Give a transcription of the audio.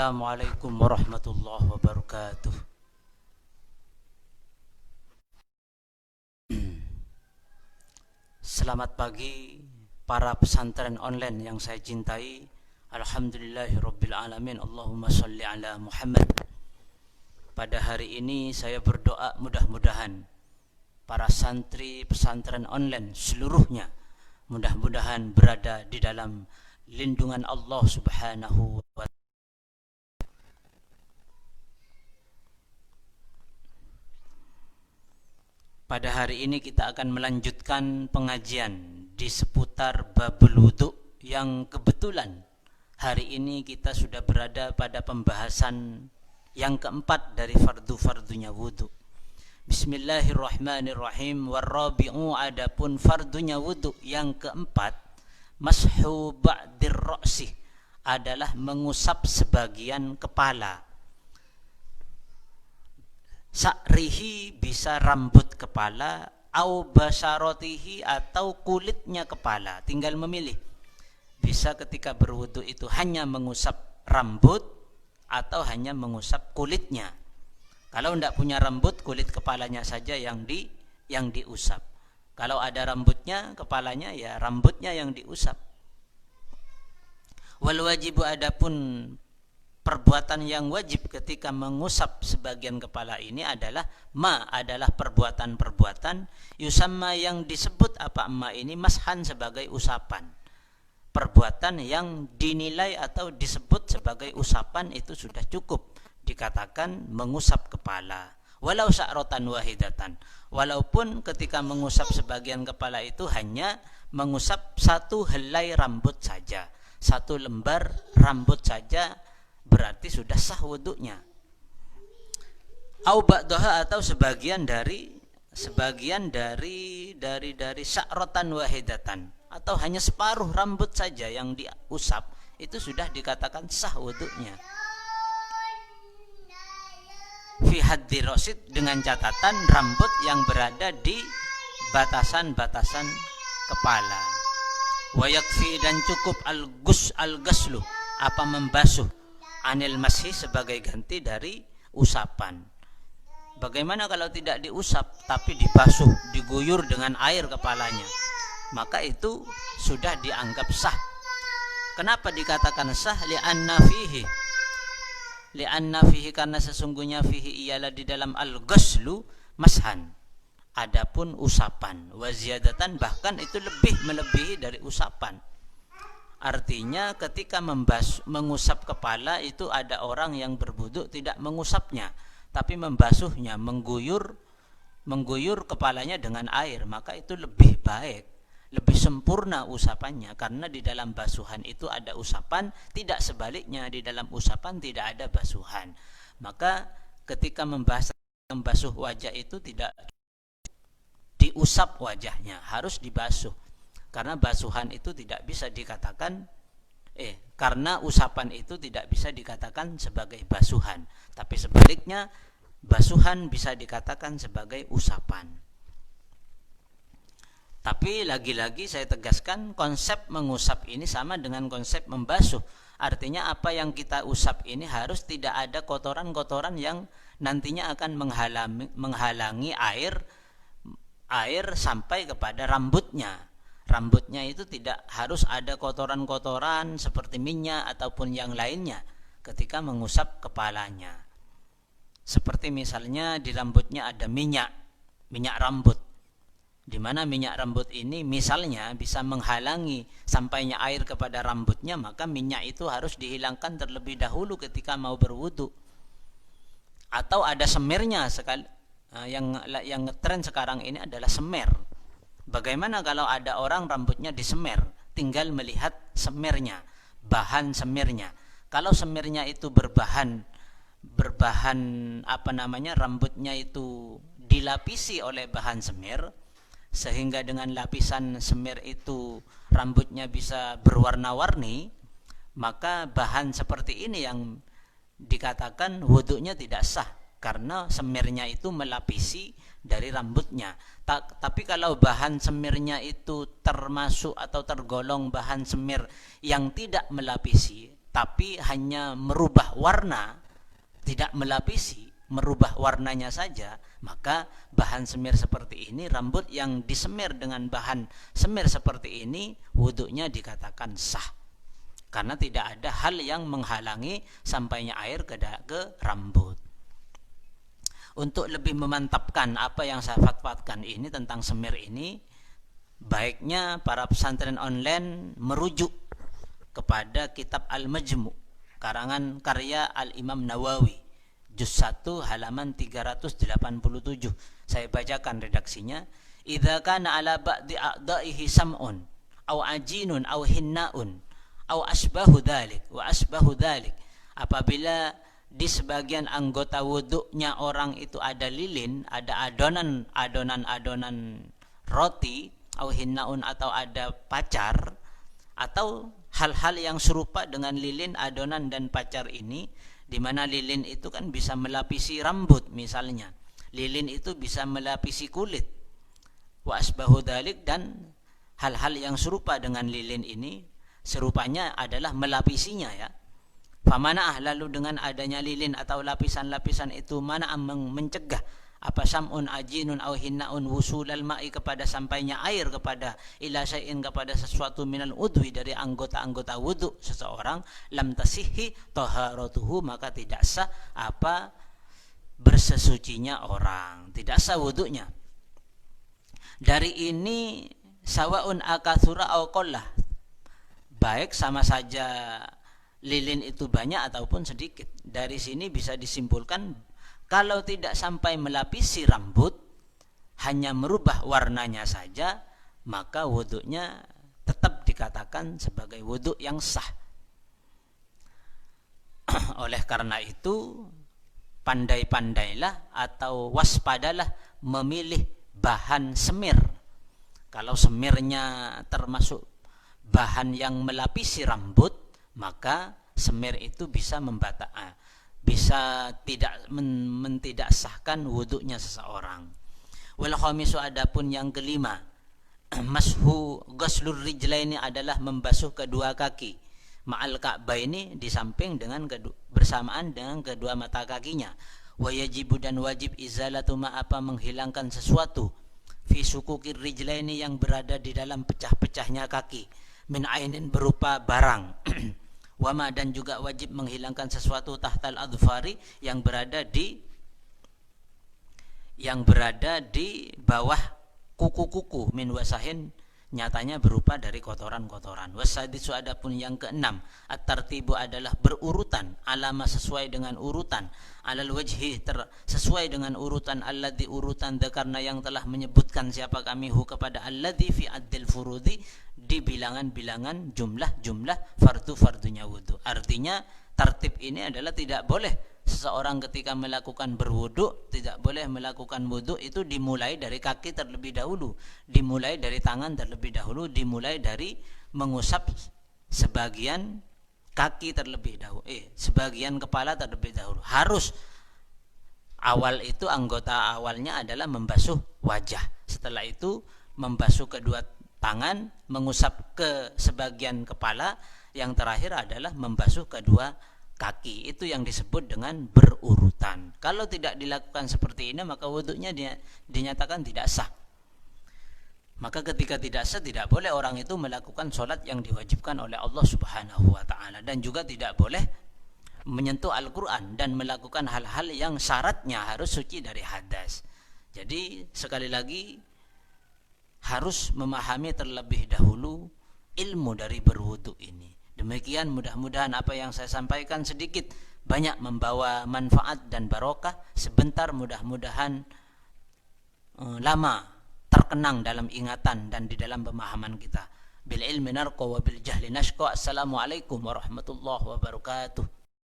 Assalamualaikum warahmatullahi wabarakatuh. Selamat pagi para pesantren online yang saya cintai. Alhamdulillahirabbil alamin. Allahumma shalli ala Muhammad. Pada hari ini saya berdoa mudah-mudahan para santri pesantren online seluruhnya mudah-mudahan berada di dalam lindungan Allah Subhanahu wa ta'ala. Pada hari ini kita akan melanjutkan pengajian di seputar babul wudu yang kebetulan hari ini kita sudah berada pada pembahasan yang keempat dari fardu-fardunya wudu. Bismillahirrahmanirrahim. Warrabi'u, adapun fardunya wudu yang keempat, mashu ba'dir ra'si, adalah mengusap sebagian kepala. Sa'rihi bisa rambut kepala, au basyarotihi atau kulitnya kepala, tinggal memilih. Bisa ketika berwudu itu hanya mengusap rambut atau hanya mengusap kulitnya. Kalau tidak punya rambut, kulit kepalanya saja yang diusap. Kalau ada rambutnya, kepalanya ya rambutnya yang diusap. Wal wajibu, adapun perbuatan yang wajib ketika mengusap sebagian kepala ini adalah adalah perbuatan-perbuatan yusamma, yang disebut apa ini mashan, sebagai usapan. Perbuatan yang dinilai atau disebut sebagai usapan itu sudah cukup dikatakan mengusap kepala. Walau sa'rotan wahidatan, walaupun ketika mengusap sebagian kepala itu hanya mengusap satu helai rambut saja, satu lembar rambut saja, berarti sudah sah wudunya. Au ba'daha, atau sebagian dari sa'rotan wahidatan, atau hanya separuh rambut saja yang diusap, itu sudah dikatakan sah wudunya. Fi haddi rasid, dengan catatan rambut yang berada di batasan-batasan kepala. Wa yakfi, dan cukup al-ghuslu, apa membasuh, anil mashi, sebagai ganti dari usapan. Bagaimana kalau tidak diusap tapi dibasuh, diguyur dengan air kepalanya? Maka itu sudah dianggap sah. Kenapa dikatakan sah? Li'anna fihi, karena sesungguhnya fihi ialah di dalam al-ghuslu mashan, adapun usapan, wa ziyadatan, bahkan itu lebih melebihi dari usapan. Artinya ketika mengusap kepala itu ada orang yang berwudu tidak mengusapnya, tapi membasuhnya, mengguyur kepalanya dengan air, maka itu lebih baik, lebih sempurna usapannya, karena di dalam basuhan itu ada usapan, tidak sebaliknya di dalam usapan tidak ada basuhan. Maka ketika membasuh wajah itu tidak diusap wajahnya, harus dibasuh. Karena basuhan itu tidak bisa dikatakan karena usapan itu tidak bisa dikatakan sebagai basuhan, tapi sebaliknya basuhan bisa dikatakan sebagai usapan. Tapi lagi-lagi saya tegaskan, konsep mengusap ini sama dengan konsep membasuh. Artinya apa yang kita usap ini harus tidak ada kotoran-kotoran yang nantinya akan menghalangi air sampai kepada rambutnya. Rambutnya itu tidak harus ada kotoran-kotoran seperti minyak ataupun yang lainnya ketika mengusap kepalanya. Seperti misalnya di rambutnya ada minyak rambut, di mana minyak rambut ini misalnya bisa menghalangi sampainya air kepada rambutnya, maka minyak itu harus dihilangkan terlebih dahulu ketika mau berwudu. Atau ada semirnya, yang ngetren sekarang ini adalah semer. Bagaimana kalau ada orang rambutnya disemer, tinggal melihat semirnya, bahan semirnya. Kalau semirnya itu berbahan rambutnya itu dilapisi oleh bahan semir, sehingga dengan lapisan semir itu rambutnya bisa berwarna-warni, maka bahan seperti ini yang dikatakan wudunya tidak sah, karena semirnya itu melapisi dari rambutnya. Tapi kalau bahan semirnya itu termasuk atau tergolong bahan semir yang tidak melapisi, tapi hanya merubah warna, tidak melapisi, merubah warnanya saja, maka bahan semir seperti ini, rambut yang disemir dengan bahan semir seperti ini, wudunya dikatakan sah. Karena tidak ada hal yang menghalangi sampainya air ke rambut. Untuk lebih memantapkan apa yang saya fatwakan ini tentang semir ini, baiknya para pesantren online merujuk kepada kitab Al-Majmu' karangan karya Al-Imam Nawawi, juz 1 halaman 387. Saya bacakan redaksinya. Idza kana ala ba'di a'dha'ihi sam'un aw ajinun aw hinna'un aw asbahu dzalik wa asbahu dzalik. Apabila di sebagian anggota wuduknya orang itu ada lilin, ada adonan roti, aw hinna'un atau ada pacar, atau hal-hal yang serupa dengan lilin, adonan dan pacar ini, di mana lilin itu kan bisa melapisi rambut misalnya. Lilin itu bisa melapisi kulit. Wa asbahu dzalik, dan hal-hal yang serupa dengan lilin ini, serupanya adalah melapisinya ya. Famana'ah, lalu dengan adanya lilin atau lapisan-lapisan itu mana'ah mencegah apa sam'un ajinun au hinna'un wusulal ma'i, kepada sampainya air kepada ila syai'in, kepada sesuatu minal udwi, dari anggota-anggota wudu seseorang, lam tasihhi taharatuhu, maka tidak sah apa bersesucinya orang, tidak sah wudunya. Dari ini sawaun akatsura au qallah, baik sama saja lilin itu banyak ataupun sedikit. Dari sini bisa disimpulkan kalau tidak sampai melapisi rambut, hanya merubah warnanya saja, maka wuduknya tetap dikatakan sebagai wuduk yang sah. Oleh karena itu, pandai-pandailah atau waspadalah memilih bahan semir. Kalau semirnya termasuk bahan yang melapisi rambut, maka semir itu bisa bisa tidak sahkan wuduknya seseorang. Wal khamisu, adapun yang kelima, mashu ghuslur rijlaini, adalah membasuh kedua kaki, ma'al ka'baini, di samping dengan bersamaan dengan kedua mata kakinya. Wa yajibu, dan wajib, izalatu ma, apa menghilangkan sesuatu, fi sukukir rijlaini, yang berada di dalam pecah-pecahnya kaki, min ainin, berupa barang. Wama, dan juga wajib menghilangkan sesuatu tahtal adfari, yang berada di bawah kuku-kuku, min wasahin, nyatanya berupa dari kotoran-kotoran. Wasadisu, adapun yang keenam, at-tartibu, adalah berurutan, alama, sesuai dengan urutan, alal wajhi, sesuai dengan urutan, alladhi, urutan dzakarna, yang telah menyebutkan siapa kami hu kepada alladhi fi addil furudi, di bilangan-bilangan jumlah fardu-fardunya wudu. Artinya tertib ini adalah tidak boleh seseorang ketika melakukan berwudu, tidak boleh melakukan wudu itu dimulai dari kaki terlebih dahulu, dimulai dari tangan terlebih dahulu, dimulai dari mengusap sebagian kaki terlebih dahulu, sebagian kepala terlebih dahulu. Harus awal itu, anggota awalnya adalah membasuh wajah, setelah itu membasuh kedua tangan, mengusap ke sebagian kepala, yang terakhir adalah membasuh kedua kaki. Itu yang disebut dengan berurutan. Kalau tidak dilakukan seperti ini, maka wuduknya dinyatakan tidak sah. Maka ketika tidak sah, tidak boleh orang itu melakukan sholat yang diwajibkan oleh Allah Subhanahu wa ta'ala, dan juga tidak boleh menyentuh Al-Quran dan melakukan hal-hal yang syaratnya harus suci dari hadas. Jadi sekali lagi, harus memahami terlebih dahulu ilmu dari berwudu ini. Demikian, mudah-mudahan apa yang saya sampaikan sedikit banyak membawa manfaat dan barokah. Sebentar, mudah-mudahan lama terkenang dalam ingatan dan di dalam pemahaman kita. Bil ilmi narqa wa bil jahli nashqa. Assalamualaikum warahmatullahi wabarakatuh.